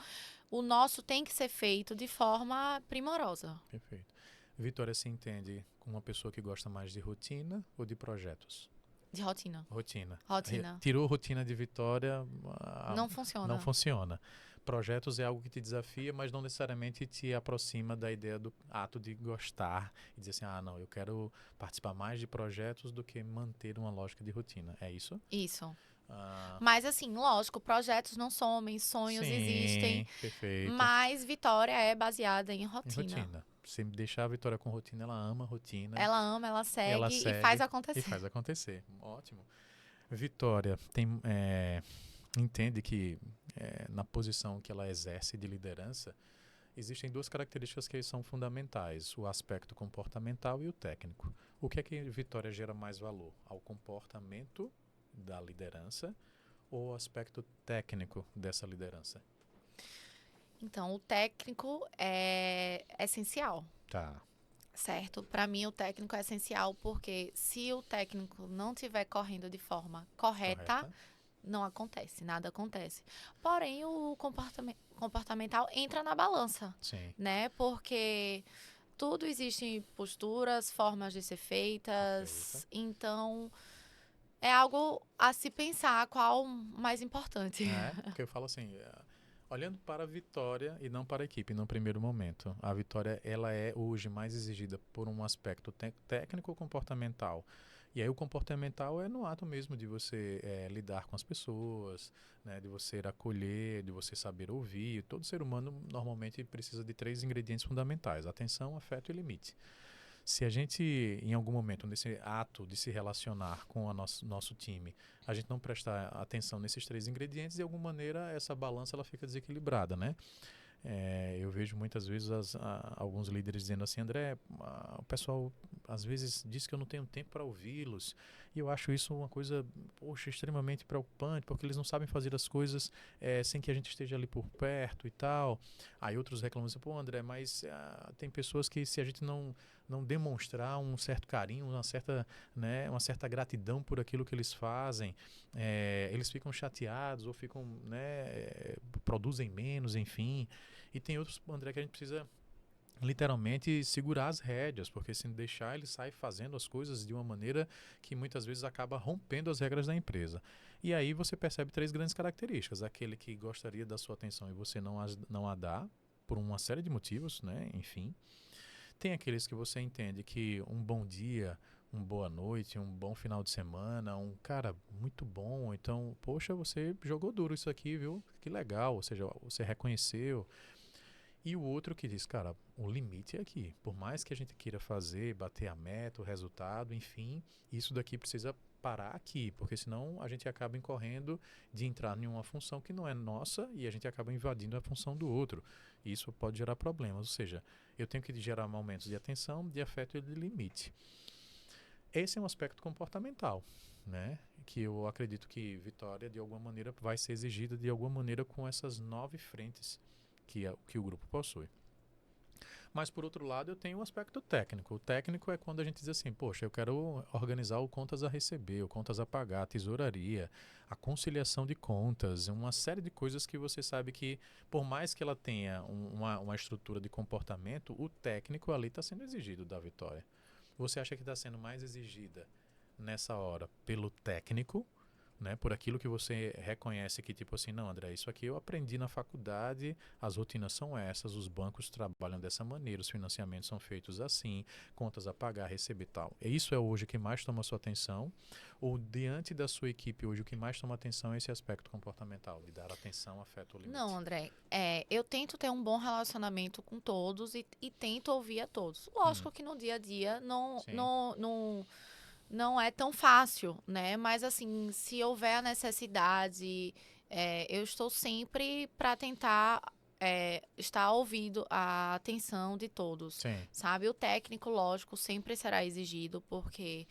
o nosso tem que ser feito de forma primorosa. Perfeito. Vitória se entende como uma pessoa que gosta mais de rotina ou de projetos? De rotina. Rotina. Rotina. Tirou rotina de Vitória, não funciona. Não funciona. Projetos é algo que te desafia, mas não necessariamente te aproxima da ideia do ato de gostar e dizer assim, não, eu quero participar mais de projetos do que manter uma lógica de rotina. É isso? Isso. Mas assim, lógico, projetos não somem, sonhos existem. Perfeito. Mas Vitória é baseada em rotina. Se deixar a Vitória com rotina, ela ama rotina. Ela ama, ela segue e faz acontecer. Ótimo. Vitória entende que na posição que ela exerce de liderança, existem duas características que são fundamentais, o aspecto comportamental e o técnico. O que é que Vitória gera mais valor? Ao comportamento da liderança ou ao aspecto técnico dessa liderança? Então, o técnico é essencial, Tá. certo? Para mim, o técnico é essencial porque se o técnico não estiver correndo de forma correta, Correta? não acontece, nada acontece. Porém, o comportamental entra na balança, Sim. né? Porque tudo existe posturas, formas de ser Perfeito. feitas, então é algo a se pensar qual o mais importante. Porque eu falo assim, olhando para a Vitória e não para a equipe no primeiro momento. A Vitória, ela é hoje mais exigida por um aspecto técnico comportamental. E aí o comportamental é no ato mesmo de você lidar com as pessoas, né, de você acolher, de você saber ouvir. Todo ser humano normalmente precisa de três ingredientes fundamentais: atenção, afeto e limite. Se a gente, em algum momento, nesse ato de se relacionar com o nosso time, a gente não prestar atenção nesses três ingredientes, de alguma maneira essa balança ela fica desequilibrada, né? Eu vejo muitas vezes alguns líderes dizendo assim, André, o pessoal às vezes diz que eu não tenho tempo para ouvi-los, e eu acho isso uma coisa, poxa, extremamente preocupante, porque eles não sabem fazer as coisas sem que a gente esteja ali por perto e tal. Aí outros reclamam assim, pô, André, mas tem pessoas que se a gente não demonstrar um certo carinho, uma certa gratidão por aquilo que eles fazem, eles ficam chateados ou ficam, né, produzem menos, enfim. E tem outros, André, que a gente precisa literalmente segurar as rédeas, porque se deixar ele sai fazendo as coisas de uma maneira que muitas vezes acaba rompendo as regras da empresa. E aí você percebe três grandes características: aquele que gostaria da sua atenção e você não a dá por uma série de motivos, né? Enfim. Tem aqueles que você entende que um bom dia, uma boa noite, um bom final de semana, um cara muito bom, então, poxa, você jogou duro isso aqui, viu? Que legal, ou seja, você reconheceu. E o outro que diz, cara, o limite é aqui. Por mais que a gente queira fazer, bater a meta, o resultado, enfim, isso daqui precisa parar aqui, porque senão a gente acaba incorrendo de entrar em uma função que não é nossa e a gente acaba invadindo a função do outro. E isso pode gerar problemas, ou seja, eu tenho que gerar momentos de atenção, de afeto e de limite. Esse é um aspecto comportamental, né? Que eu acredito que Vitória, de alguma maneira, vai ser exigida de alguma maneira com essas 9 frentes que o grupo possui. Mas, por outro lado, eu tenho um aspecto técnico. O técnico é quando a gente diz assim, poxa, eu quero organizar o contas a receber, o contas a pagar, a tesouraria, a conciliação de contas, uma série de coisas que você sabe que, por mais que ela tenha uma estrutura de comportamento, o técnico ali está sendo exigido da Vitória. Você acha que está sendo mais exigida nessa hora pelo técnico, né, por aquilo que você reconhece que, tipo assim, não, André, isso aqui eu aprendi na faculdade, as rotinas são essas, os bancos trabalham dessa maneira, os financiamentos são feitos assim, contas a pagar, receber e tal. Isso é hoje o que mais toma a sua atenção? Ou diante da sua equipe hoje, o que mais toma atenção é esse aspecto comportamental, de dar atenção, afeto ao Não, limite? André, eu tento ter um bom relacionamento com todos e tento ouvir a todos. Hum, Lógico que no dia a dia sim, não é tão fácil, né? Mas assim, se houver a necessidade, eu estou sempre para tentar estar ouvindo a atenção de todos, sim, sabe? O técnico, lógico, sempre será exigido porque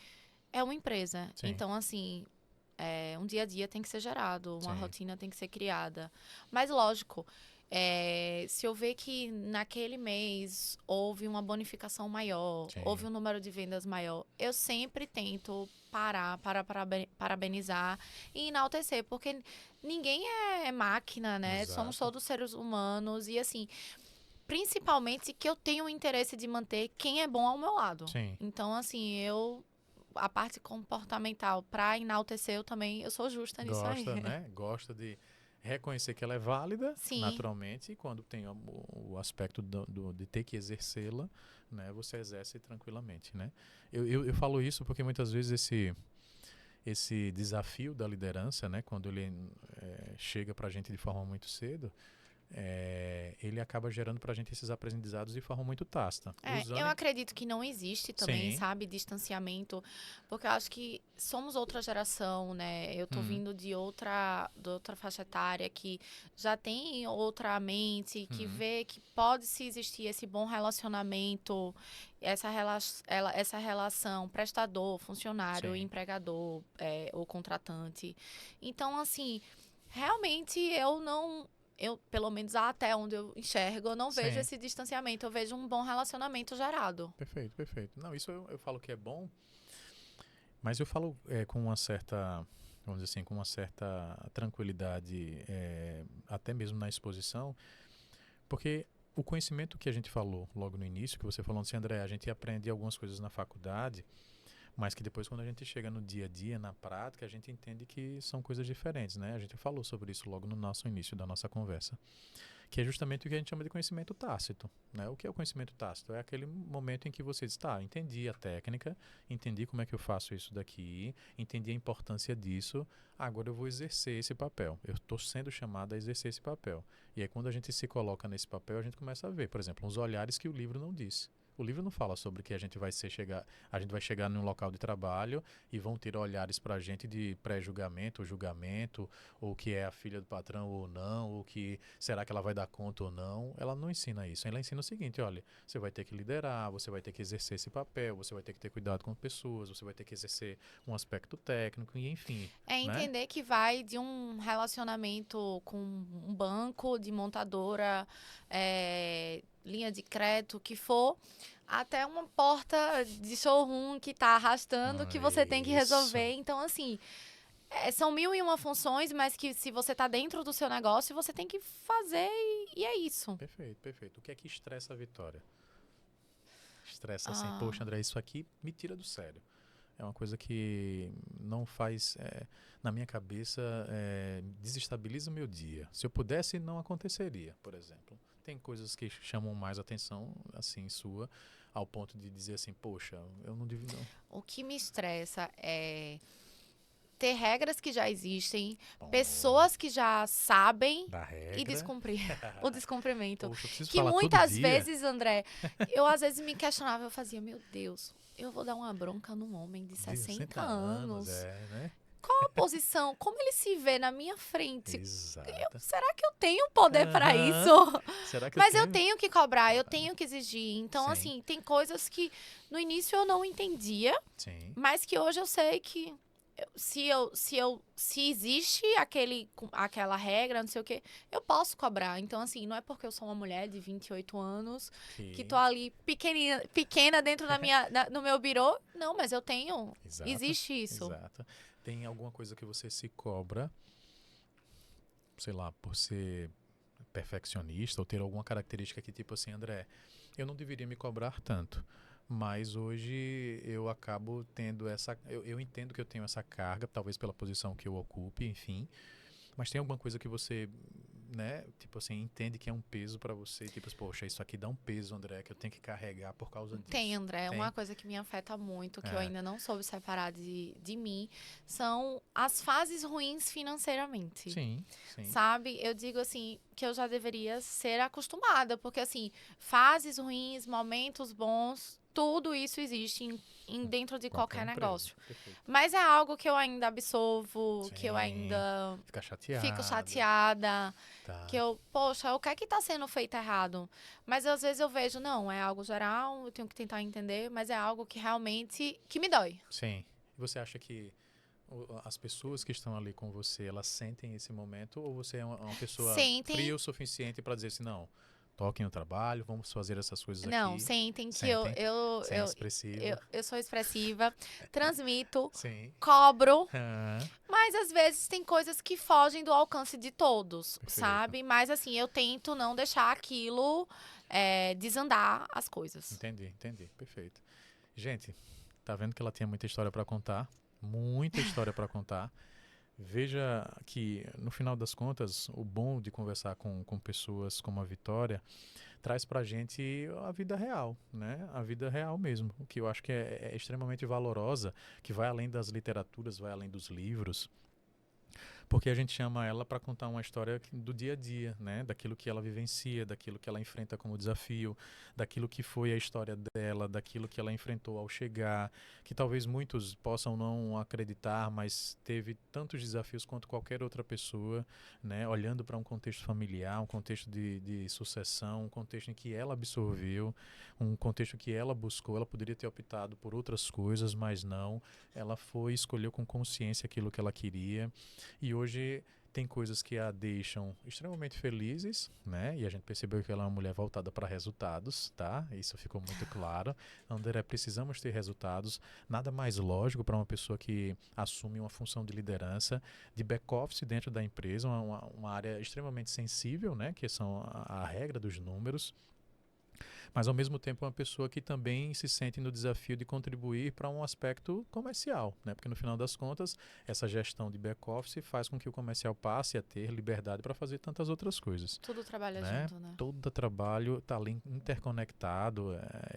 é uma empresa. sim, Então, assim, um dia a dia tem que ser gerado, uma sim, rotina tem que ser criada. Mas, lógico, se eu ver que naquele mês houve uma bonificação maior, houve sim, um número de vendas maior, eu sempre tento parar para parabenizar e enaltecer, porque ninguém é máquina, né? Somos exato, todos seres humanos e, assim, principalmente que eu tenho o interesse de manter quem é bom ao meu lado. sim. Então, assim, a parte comportamental para enaltecer, eu sou justa nisso aí. Gosta, né? Gosta de reconhecer que ela é válida, Sim, naturalmente, e quando tem o aspecto de ter que exercê-la, né? Você exerce tranquilamente, né? Eu falo isso porque muitas vezes esse desafio da liderança, né? Quando ele chega para a gente de forma muito cedo, ele acaba gerando pra gente esses aprendizados de forma muito tácita. Eu acredito que não existe também, Sim. sabe, distanciamento, porque eu acho que somos outra geração, né? Eu tô vindo de outra faixa etária que já tem outra mente, que vê que pode se existir esse bom relacionamento, essa relação prestador, funcionário, Sim. empregador, ou contratante. Então, assim, realmente eu, pelo menos até onde eu enxergo, eu não vejo Sim. esse distanciamento. Eu vejo um bom relacionamento gerado. Perfeito, perfeito. Não, isso eu falo que é bom, mas eu falo com uma certa, vamos dizer assim, com uma certa tranquilidade, até mesmo na exposição, porque o conhecimento que a gente falou logo no início, que você falou assim, André, a gente aprende algumas coisas na faculdade, mas que depois, quando a gente chega no dia a dia, na prática, a gente entende que são coisas diferentes, né? A gente falou sobre isso logo no nosso início da nossa conversa, que é justamente o que a gente chama de conhecimento tácito, né? O que é o conhecimento tácito? É aquele momento em que você diz, tá, entendi a técnica, entendi como é que eu faço isso daqui, entendi a importância disso, agora eu vou exercer esse papel. Eu estou sendo chamado a exercer esse papel. E aí, quando a gente se coloca nesse papel, a gente começa a ver, por exemplo, uns olhares que o livro não diz. O livro não fala sobre que a gente vai chegar num local de trabalho e vão ter olhares para a gente de pré-julgamento, ou julgamento, ou que é a filha do patrão ou não, ou que será que ela vai dar conta ou não. Ela não ensina isso. Ela ensina o seguinte, olha, você vai ter que liderar, você vai ter que exercer esse papel, você vai ter que ter cuidado com pessoas, você vai ter que exercer um aspecto técnico e enfim, É né? entender que vai de um relacionamento com um banco, de montadora, linha de crédito, o que for, até uma porta de showroom que está arrastando, que você tem que Isso. resolver. Então, assim, são mil e uma funções, mas que se você está dentro do seu negócio, você tem que fazer e é isso. Perfeito, perfeito. O que é que estressa a Vitória? Estressa assim, Ah, poxa, André, isso aqui me tira do sério. É uma coisa que não faz, na minha cabeça, desestabiliza o meu dia. Se eu pudesse, não aconteceria, por exemplo. Tem coisas que chamam mais atenção, assim, sua, ao ponto de dizer assim, poxa, eu não devia, não. o que me estressa é ter regras que já existem, Bom, pessoas que já sabem da e regra. descumprir o descumprimento. Poxa, eu preciso Que falar todo muitas dia. vezes, André, eu às vezes me questionava, eu fazia, meu Deus, eu vou dar uma bronca num homem de De 60 60 anos, anos. né? Qual a posição? Como ele se vê na minha frente? Exata. Será que eu tenho poder para isso? Aham. Será que eu Mas eu tenho? tenho que cobrar, eu tenho que exigir. Então, Sim, assim, tem coisas que no início eu não entendia, sim. mas que hoje eu sei que se existe aquela regra, não sei o quê, eu posso cobrar. Então, assim, não é porque eu sou uma mulher de 28 anos que tô Que. ali pequena dentro no meu birô. Não, mas eu tenho. Exato, Existe isso. exato. Tem alguma coisa que você se cobra, sei lá, por ser perfeccionista ou ter alguma característica que, tipo assim, André, eu não deveria me cobrar tanto. Mas hoje eu acabo tendo essa. Eu entendo que eu tenho essa carga, talvez pela posição que eu ocupe, enfim. Mas tem alguma coisa que você, né, tipo assim, entende que é um peso pra você, tipo, poxa, isso aqui dá um peso, André, que eu tenho que carregar por causa Tem, disso. André, uma Tem? coisa que me afeta muito, que eu É. ainda não soube separar de mim, são as fases ruins financeiramente. Sim, sim. Sabe? Eu digo assim que eu já deveria ser acostumada, porque assim, fases ruins, momentos bons, tudo isso existe dentro de Qualquer qualquer empresa. negócio. Perfeito. Mas é algo que eu ainda absolvo, que eu Sim. ainda Ficar fico chateada. chateada, que Tá. eu, poxa, o que é que tá sendo feito errado? Mas às vezes eu vejo, não, é algo geral, eu tenho que tentar entender, mas é algo que realmente que me dói. Sim. E você acha que as pessoas que estão ali com você, elas sentem esse momento ou você é uma pessoa Sentem fria o suficiente para dizer assim, não, toquem no trabalho, vamos fazer essas coisas Não, aqui. sentem que Sentem? Sem expressiva. eu sou expressiva, transmito, Sim. cobro, Ah, mas às vezes tem coisas que fogem do alcance de todos, perfeito. sabe? Mas assim, eu tento não deixar aquilo desandar as coisas. Entendi, entendi. Perfeito. Gente, tá vendo que ela tinha muita história para contar? Muita história para contar. Veja que, no final das contas, o bom de conversar com pessoas como a Vitória traz pra gente a vida real, né? A vida real mesmo, o que eu acho que é extremamente valorosa, que vai além das literaturas, vai além dos livros, porque a gente chama ela para contar uma história do dia a dia, né? Daquilo que ela vivencia, daquilo que ela enfrenta como desafio, daquilo que foi a história dela, daquilo que ela enfrentou ao chegar, que talvez muitos possam não acreditar, mas teve tantos desafios quanto qualquer outra pessoa, né? Olhando para um contexto familiar, um contexto de sucessão, um contexto em que ela absorveu, um contexto que ela buscou. Ela poderia ter optado por outras coisas, mas não. Ela foi, escolheu com consciência aquilo que ela queria. E hoje tem coisas que a deixam extremamente felizes, né? E a gente percebeu que ela é uma mulher voltada para resultados, tá? Isso ficou muito claro. André, precisamos ter resultados. Nada mais lógico para uma pessoa que assume uma função de liderança, de back-office dentro da empresa, uma área extremamente sensível, né? Que são a regra dos números, mas ao mesmo tempo é uma pessoa que também se sente no desafio de contribuir para um aspecto comercial, né? Porque no final das contas, essa gestão de back-office faz com que o comercial passe a ter liberdade para fazer tantas outras coisas, Tudo trabalha né? junto, né? Todo trabalho está ali interconectado,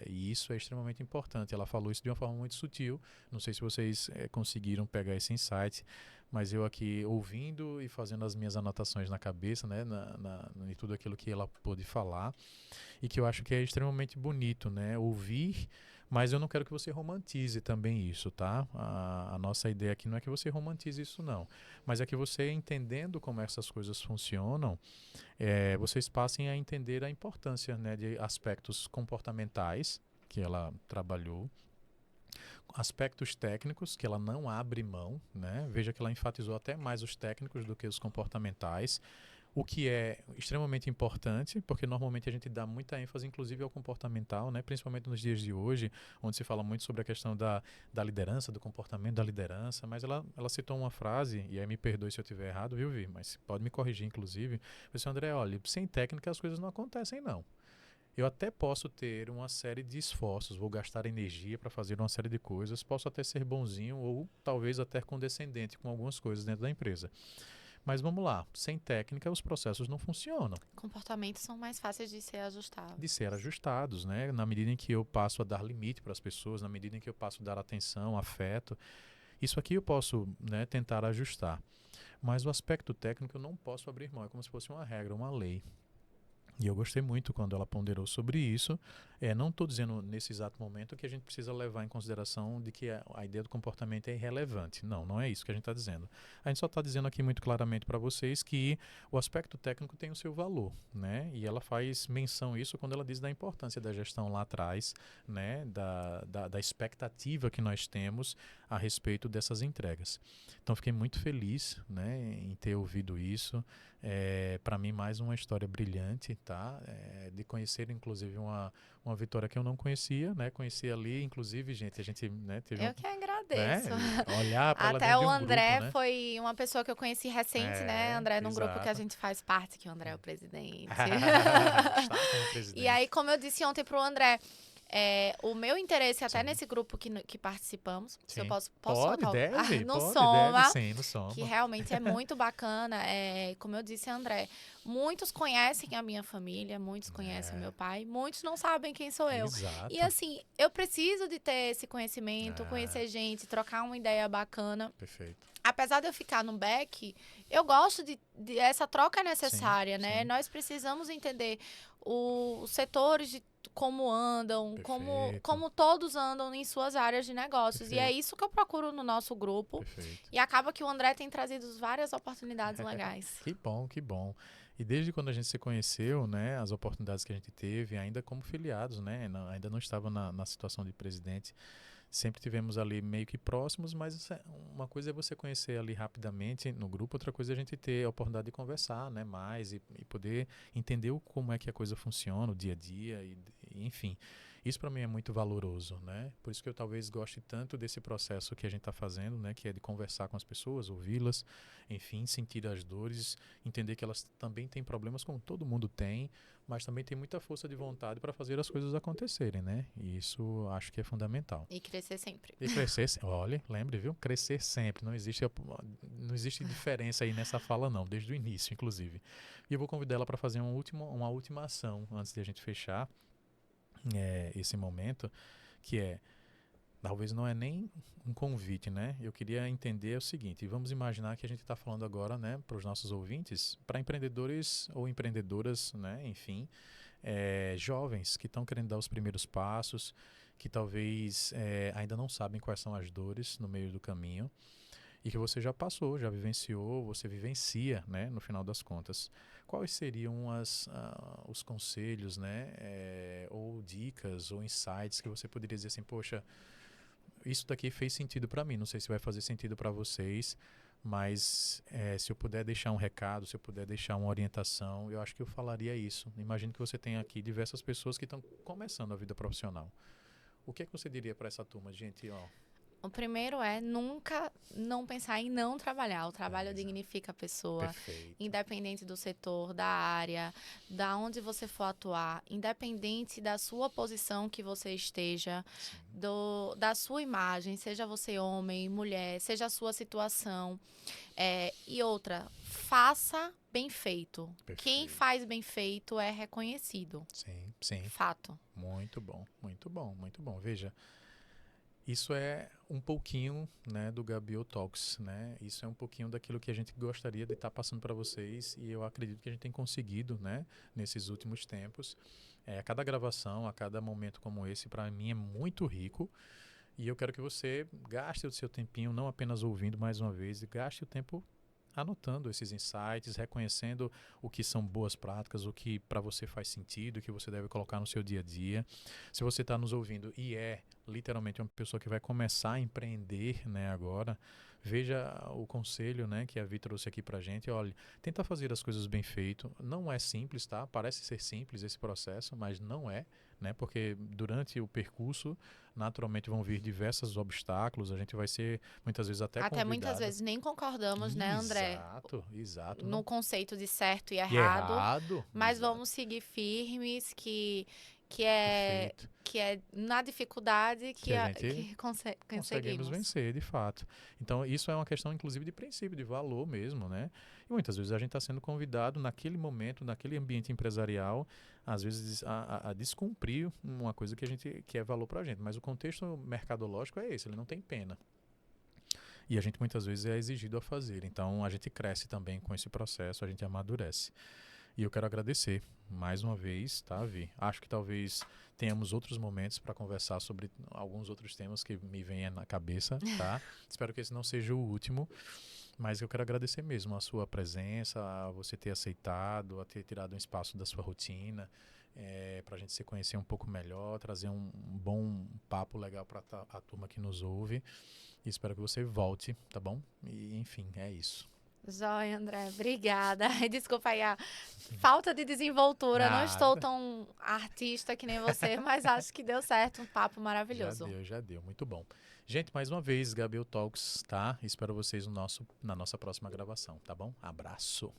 e isso é extremamente importante. Ela falou isso de uma forma muito sutil, não sei se vocês conseguiram pegar esse insight, mas eu aqui ouvindo e fazendo as minhas anotações na cabeça, né, em tudo aquilo que ela pôde falar, e que eu acho que é extremamente bonito, né, ouvir, mas eu não quero que você romantize também isso, tá? A nossa ideia aqui não é que você romantize isso, não, mas é que você, entendendo como essas coisas funcionam, vocês passem a entender a importância, né, de aspectos comportamentais que ela trabalhou, aspectos técnicos que ela não abre mão, né? Veja que ela enfatizou até mais os técnicos do que os comportamentais, o que é extremamente importante, porque normalmente a gente dá muita ênfase, inclusive, ao comportamental, né? Principalmente nos dias de hoje, onde se fala muito sobre a questão da liderança, do comportamento da liderança, mas ela citou uma frase, e aí me perdoe se eu estiver errado, viu, Vi? Mas pode me corrigir, inclusive. Você, André, olha, sem técnica as coisas não acontecem, não. Eu até posso ter uma série de esforços, vou gastar energia para fazer uma série de coisas, posso até ser bonzinho ou talvez até condescendente com algumas coisas dentro da empresa. Mas vamos lá, sem técnica os processos não funcionam, Comportamentos são mais fáceis de ser de ser ajustados. ajustados, né? Na medida em que eu passo a dar limite para as pessoas, na medida em que eu passo a dar atenção, afeto, isso aqui eu posso, né, tentar ajustar. Mas o aspecto técnico eu não posso abrir mão, é como se fosse uma regra, uma lei. E eu gostei muito quando ela ponderou sobre isso. Não estou dizendo nesse exato momento que a gente precisa levar em consideração de que a ideia do comportamento é irrelevante. Não, não é isso que a gente está dizendo. A gente só está dizendo aqui muito claramente para vocês que o aspecto técnico tem o seu valor, né? E ela faz menção isso quando ela diz da importância da gestão lá atrás, né? Da expectativa que nós temos a respeito dessas entregas. Então fiquei muito feliz, né, em ter ouvido isso. Para mim, mais uma história brilhante, tá? De conhecer, inclusive, uma Vitória que eu não conhecia, né? Conheci ali, inclusive, gente, a gente, né, teve Eu que né, agradeço. olhar para ela Até dentro o de um grupo, André né? foi uma pessoa que eu conheci recente, né? André, num grupo que a Exato. gente faz parte, que o André é o presidente. Está como E aí, presidente. como eu disse ontem pro André, o meu interesse até Sim, nesse grupo que participamos, se eu sim. posso Pode, soltar deve, no pode, deve, Soma, sim, no que soma. realmente é muito bacana. Como eu disse, André, muitos conhecem a minha família, muitos conhecem o É, meu pai, muitos não sabem quem sou eu. E exato. assim, eu preciso de ter esse conhecimento, É, conhecer gente, trocar uma ideia bacana. perfeito. Apesar de eu ficar no back, eu gosto de essa troca Sim, necessária, né? sim, Nós precisamos entender os setores de como andam, perfeito, como todos andam em suas áreas de negócios. E é perfeito, isso que eu procuro no nosso grupo. perfeito. E acaba que o André tem trazido várias oportunidades legais. Que bom, que bom. E desde quando a gente se conheceu, né, as oportunidades que a gente teve, ainda como filiados, né, ainda não estava na situação de presidente, sempre tivemos ali meio que próximos, mas uma coisa é você conhecer ali rapidamente no grupo, outra coisa é a gente ter a oportunidade de conversar, né, mais e poder entender como é que a coisa funciona, o dia a dia, enfim. Isso para mim é muito valoroso, né? Por isso que eu talvez goste tanto desse processo que a gente está fazendo, né? Que é de conversar com as pessoas, ouvi-las, enfim, sentir as dores, entender que elas também têm problemas como todo mundo tem, mas também tem muita força de vontade para fazer as coisas acontecerem, né? E isso acho que é fundamental. E crescer sempre. E crescer, olha, lembre, viu? Crescer sempre, não existe diferença aí nessa fala não, desde o início, inclusive. E eu vou convidar ela para fazer uma última ação antes de a gente fechar esse momento, que é talvez não é nem um convite, né? Eu queria entender o seguinte, vamos imaginar que a gente está falando agora, né, para os nossos ouvintes, para empreendedores ou empreendedoras, né, enfim, jovens que estão querendo dar os primeiros passos, que talvez ainda não sabem quais são as dores no meio do caminho e que você já passou, já vivenciou, você vivencia, né, no final das contas. Quais seriam os conselhos, né, ou dicas ou insights que você poderia dizer assim, poxa, isso daqui fez sentido para mim, não sei se vai fazer sentido para vocês, mas se eu puder deixar um recado, se eu puder deixar uma orientação, eu acho que eu falaria isso. Imagino que você tem aqui diversas pessoas que estão começando a vida profissional. O que é que você diria para essa turma, gente? Ó, O primeiro é nunca não pensar em não trabalhar. O trabalho exato. dignifica a pessoa, Perfeito. independente do setor, da área, da onde você for atuar, independente da sua posição que você esteja, Sim, da sua imagem, seja você homem, mulher, seja a sua situação. E outra, faça bem feito. Quem perfeito. faz bem feito é reconhecido. Sim, sim. Fato. Muito bom, muito bom, muito bom. Veja, isso é um pouquinho, né, do Gabriel Talks, né? Isso é um pouquinho daquilo que a gente gostaria de estar passando para vocês e eu acredito que a gente tem conseguido, né, nesses últimos tempos. A cada gravação, a cada momento como esse, para mim é muito rico e eu quero que você gaste o seu tempinho não apenas ouvindo mais uma vez, gaste o tempo anotando esses insights, reconhecendo o que são boas práticas, o que para você faz sentido, o que você deve colocar no seu dia a dia. Se você está nos ouvindo e é literalmente uma pessoa que vai começar a empreender, né, agora, veja o conselho, né, que a Vi trouxe aqui para gente. Olha, tenta fazer as coisas bem feito. Não é simples, tá? Parece ser simples esse processo, mas não é, né? Porque durante o percurso, naturalmente vão vir diversos obstáculos. A gente vai ser muitas vezes até Até muitas convidado. vezes nem concordamos, né, André? Exato, exato. No Não. conceito de certo e E errado, errado, mas vamos exato. seguir firmes que é Perfeito. que é na dificuldade Que a gente que conseguimos conseguimos. vencer, de fato. Então, isso é uma questão, inclusive, de princípio, de valor mesmo, né? E muitas vezes a gente está sendo convidado, naquele momento, naquele ambiente empresarial, às vezes, a descumprir uma coisa que a gente que é valor para a gente. Mas o contexto mercadológico é esse, ele não tem pena. E a gente muitas vezes é exigido a fazer. Então, a gente cresce também com esse processo, a gente amadurece. E eu quero agradecer mais uma vez, tá, Vi? Acho que talvez tenhamos outros momentos para conversar sobre alguns outros temas que me venham na cabeça, tá? Espero que esse não seja o último, mas eu quero agradecer mesmo a sua presença, a você ter aceitado, a ter tirado um espaço da sua rotina, para a gente se conhecer um pouco melhor, trazer um bom papo legal para a turma que nos ouve. E espero que você volte, tá bom? E enfim, é isso. Joia, André, obrigada. Desculpa aí a falta de desenvoltura. Não estou Nada. tão artista que nem você, mas acho que deu certo. Um papo Já maravilhoso. deu, já deu. Muito bom. Gente, mais uma vez, Gabriel Talks, tá? Espero vocês no na nossa próxima gravação, tá bom? Abraço.